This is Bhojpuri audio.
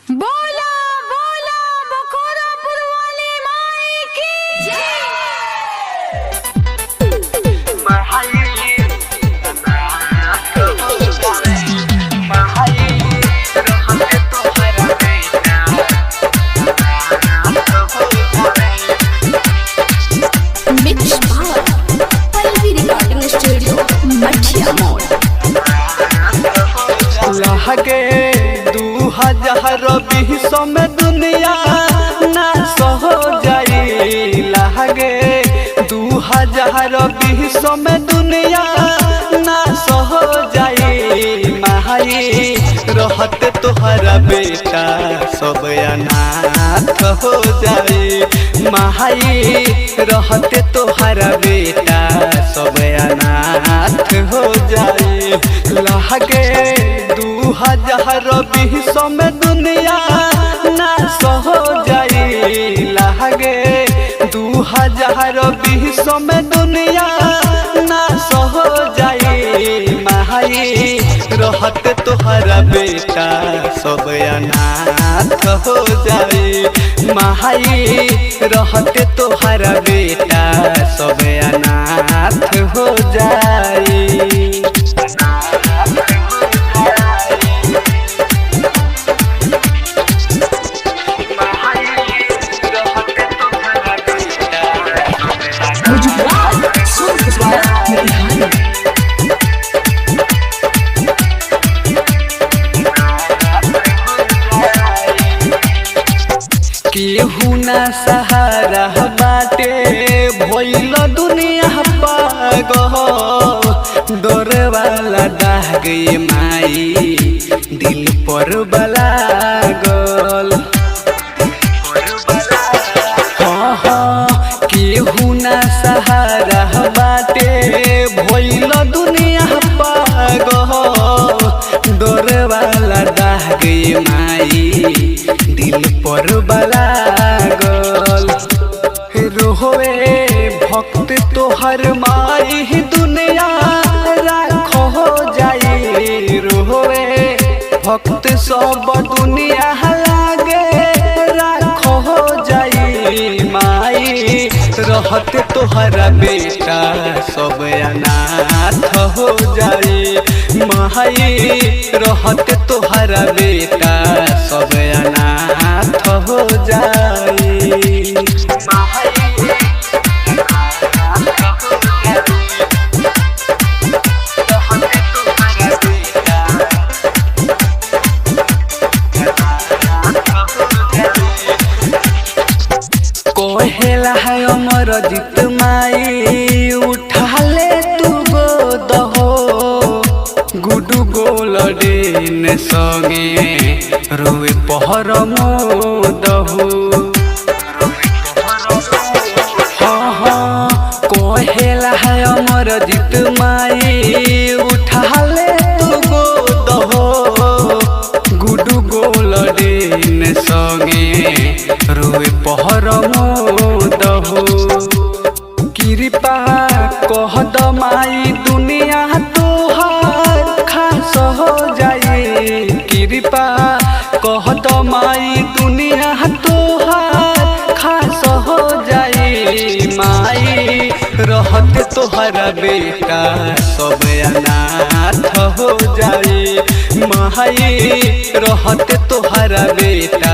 बोला बोला बखोरापुर वाली माई की mix power Pallavi recording studio मठिया मोड़ लहगे 2020 में दुनिया नाश हो जाई। लहगे 2020 में दुनिया नाश हो जाई। माई रहते तोहरा बेटा सब अनाथ हो जाई। माई रहते तोहरा बेटा सब अनाथ हो जाई। लहगे 2020 में दुनिया नाश हो जाई। लहगे 2020 में दुनिया नाश हो जाई। माई रहते तोहरा बेटा सब अनाथ हो जाई। माई रहते तोहरा बेटा सब अनाथ हो जाई। केहू ना सहारा बाटे भइल दुनिया पागल। डर वाला दाग माई दिल पर बलागल। केहू ना सहारा बाटे भइल दुनिया पागल। डर वाला दाग माई दिल पर बलागल। रोवे भक्त तोहर माई दुनिया राख हो जाई। रोवे भक्त सब दुनिया लागे राख हो जाई। माई रहते तोहरा बेटा सब अनाथ हो जाई। माई रहते तोहरा बेटा सब अनाथ हो जाई। कहेला है अमर जीत माई उठा ले तू गोद हो। गुडू गोलडेन संगे रोए पहर मोद हो। कहेला है अमर जीत माई उठा ले तू गोद हो। गुडू गोलडेन संगे रोए पहर मोद हो। कृपा कह द माई दुनिया तोहार खास हो जाई। कृपा कह द माई दुनिया तोहार खास हो जाई। माई रहते तोहरा बेटा सब अनाथ हो जाई। माई रहते तोहरा बेटा